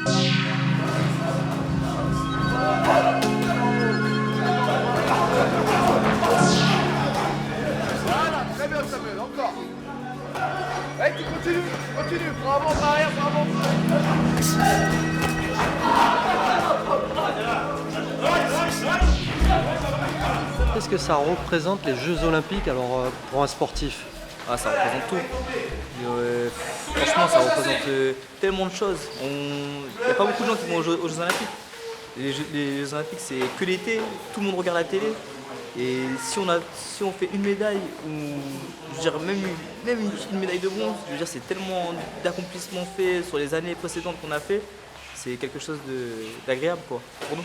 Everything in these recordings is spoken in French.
Voilà, très bien Samuel, encore. Allez, tu continues, bravo, arrière, bravo. Qu'est-ce que ça représente les Jeux Olympiques alors pour un sportif? Ah, ça représente tout. Franchement, ça représente tellement de choses. Il n'y a pas beaucoup de gens qui vont aux Jeux Olympiques. Les Jeux Olympiques, c'est que l'été, tout le monde regarde la télé. Et si on fait une médaille, ou je veux dire, même une médaille de bronze, je veux dire, c'est tellement d'accomplissements faits sur les années précédentes qu'on a fait, c'est quelque chose d'agréable quoi, pour nous.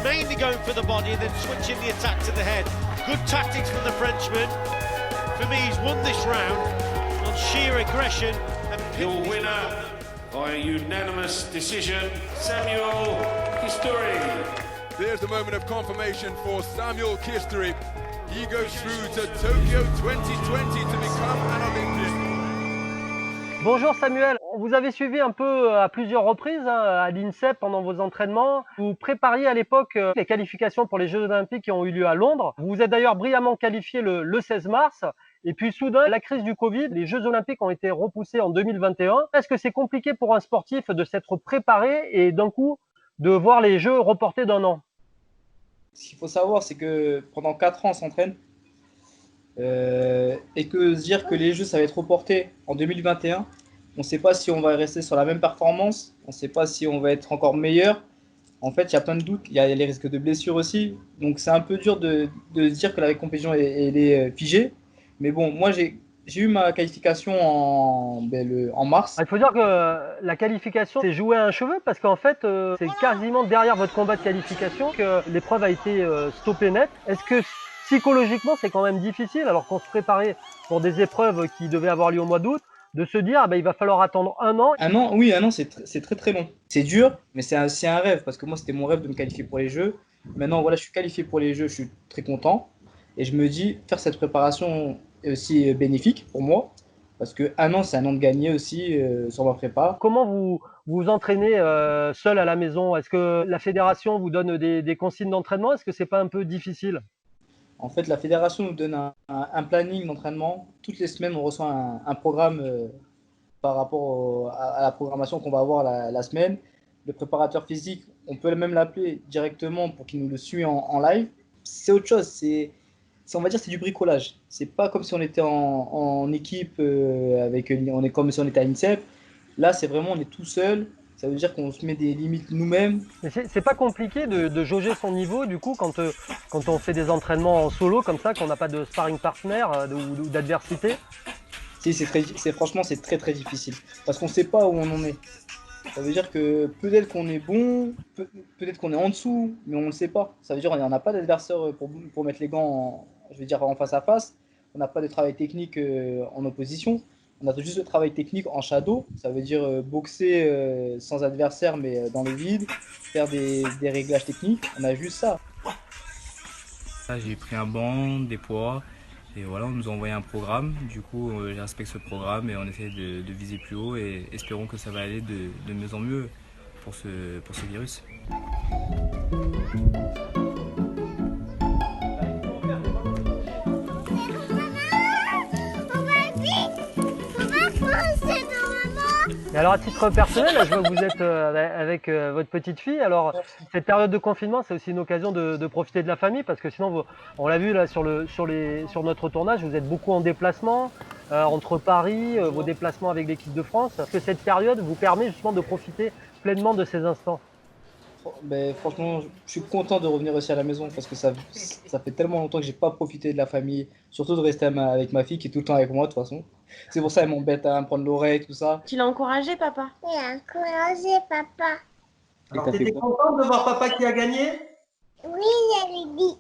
Mainly going for the body and then switching the attack to the head. Good tactics from the Frenchman. For me, he's won this round on sheer aggression. And your winner by unanimous decision, Samuel Kisturi. There's the moment of confirmation for Samuel Kisturi. He goes through to Tokyo 2020 to become an Olympian. Bonjour Samuel, vous avez suivi un peu à plusieurs reprises à l'INSEP pendant vos entraînements. Vous prépariez à l'époque les qualifications pour les Jeux Olympiques qui ont eu lieu à Londres. Vous vous êtes d'ailleurs brillamment qualifié le 16 mars. Et puis soudain, la crise du Covid, les Jeux Olympiques ont été repoussés en 2021. Est-ce que c'est compliqué pour un sportif de s'être préparé et d'un coup de voir les Jeux reportés d'un an? Ce qu'il faut savoir, c'est que pendant 4 ans, on s'entraîne. Et que se dire que les Jeux, ça va être reporté en 2021, on ne sait pas si on va rester sur la même performance, on ne sait pas si on va être encore meilleur. En fait, il y a plein de doutes, il y a les risques de blessures aussi. Donc, c'est un peu dur de se dire que la compétition elle est figée. Mais bon, moi, j'ai eu ma qualification en mars. Il faut dire que la qualification s'est jouée à un cheveu parce qu'en fait, c'est quasiment derrière votre combat de qualification que l'épreuve a été stoppée net. Est-ce que psychologiquement, c'est quand même difficile, alors qu'on se préparait pour des épreuves qui devaient avoir lieu au mois d'août, de se dire il va falloir attendre un an? Un an, oui, un an, c'est très très long. C'est dur, mais c'est un rêve, parce que moi, c'était mon rêve de me qualifier pour les Jeux. Maintenant, voilà, je suis qualifié pour les Jeux, je suis très content. Et je me dis, faire cette préparation est aussi bénéfique pour moi, parce que un an, c'est un an de gagner aussi sur ma prépa. Comment vous vous entraînez seul à la maison? Est-ce que la fédération vous donne des consignes d'entraînement? Est-ce que c'est pas un peu difficile? En fait, la fédération nous donne un planning d'entraînement. Toutes les semaines, on reçoit un programme par rapport à la programmation qu'on va avoir la semaine. Le préparateur physique, on peut même l'appeler directement pour qu'il nous le suive en live. C'est autre chose, on va dire c'est du bricolage. C'est pas comme si on était en équipe, on est comme si on était à l'INSEP. Là, c'est vraiment, on est tout seul. Ça veut dire qu'on se met des limites nous-mêmes. Mais c'est pas compliqué de jauger son niveau du coup quand on fait des entraînements en solo comme ça, qu'on n'a pas de sparring partner ou d'adversité? Si, franchement, c'est très très difficile. Parce qu'on sait pas où on en est. Ça veut dire que peut-être qu'on est bon, peut-être qu'on est en dessous, mais on ne le sait pas. Ça veut dire qu'on n'a pas d'adversaire pour mettre les gants en face à face. On n'a pas de travail technique en opposition. On a juste le travail technique en shadow. Ça veut dire boxer sans adversaire, mais dans le vide, faire des réglages techniques. On a juste ça. J'ai pris un banc, des poids, et voilà, on nous a envoyé un programme. Du coup, je respecte ce programme et on essaie de viser plus haut et espérons que ça va aller de mieux en mieux pour ce virus. Et alors à titre personnel, là, je vois que vous êtes avec votre petite fille. Alors cette période de confinement, c'est aussi une occasion de profiter de la famille parce que sinon, on l'a vu là sur notre tournage, vous êtes beaucoup en déplacement entre Paris, vos déplacements avec l'équipe de France. Est-ce que cette période vous permet justement de profiter pleinement de ces instants? Ben, franchement, je suis content de revenir aussi à la maison parce que ça fait tellement longtemps que j'ai pas profité de la famille, surtout de rester avec ma fille qui est tout le temps avec moi de toute façon. C'est pour ça qu'elle m'embête à me prendre l'oreille, tout ça. Tu l'as encouragé, papa? Il a encouragé papa. Alors t'étais contente de voir papa qui a gagné? Oui, elle lui dit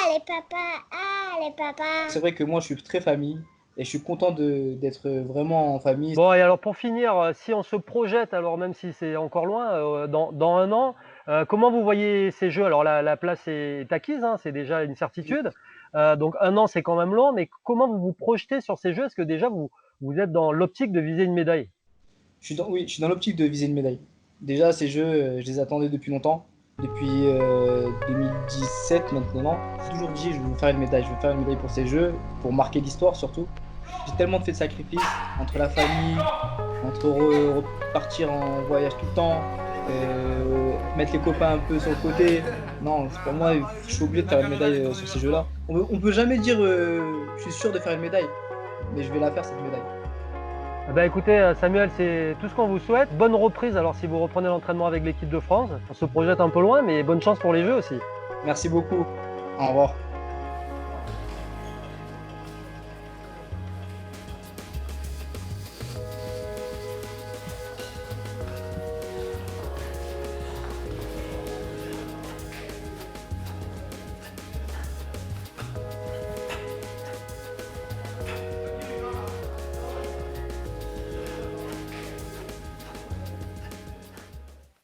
allez papa. C'est vrai que moi je suis très famille et je suis content d'être vraiment en famille. Bon, et alors pour finir, si on se projette, alors même si c'est encore loin, dans un an, Comment vous voyez ces Jeux? Alors la place est acquise, hein, c'est déjà une certitude. Donc 1 an, c'est quand même long, mais comment vous vous projetez sur ces Jeux? Est-ce que déjà vous êtes dans l'optique de viser une médaille? Oui, je suis dans l'optique de viser une médaille. Déjà, ces jeux, je les attendais depuis longtemps. Depuis 2017 maintenant. J'ai toujours dit, je veux faire une médaille. Je veux faire une médaille pour ces jeux, pour marquer l'histoire surtout. J'ai tellement fait de sacrifices entre la famille, entre repartir en voyage tout le temps, mettre les copains un peu sur le côté. Non, c'est pas moi, je suis obligé de faire une médaille sur ces jeux-là. On peut jamais dire je suis sûr de faire une médaille, mais je vais la faire cette médaille. Eh ben, écoutez, Samuel, c'est tout ce qu'on vous souhaite. Bonne reprise alors si vous reprenez l'entraînement avec l'équipe de France. On se projette un peu loin, mais bonne chance pour les Jeux aussi. Merci beaucoup. Au revoir.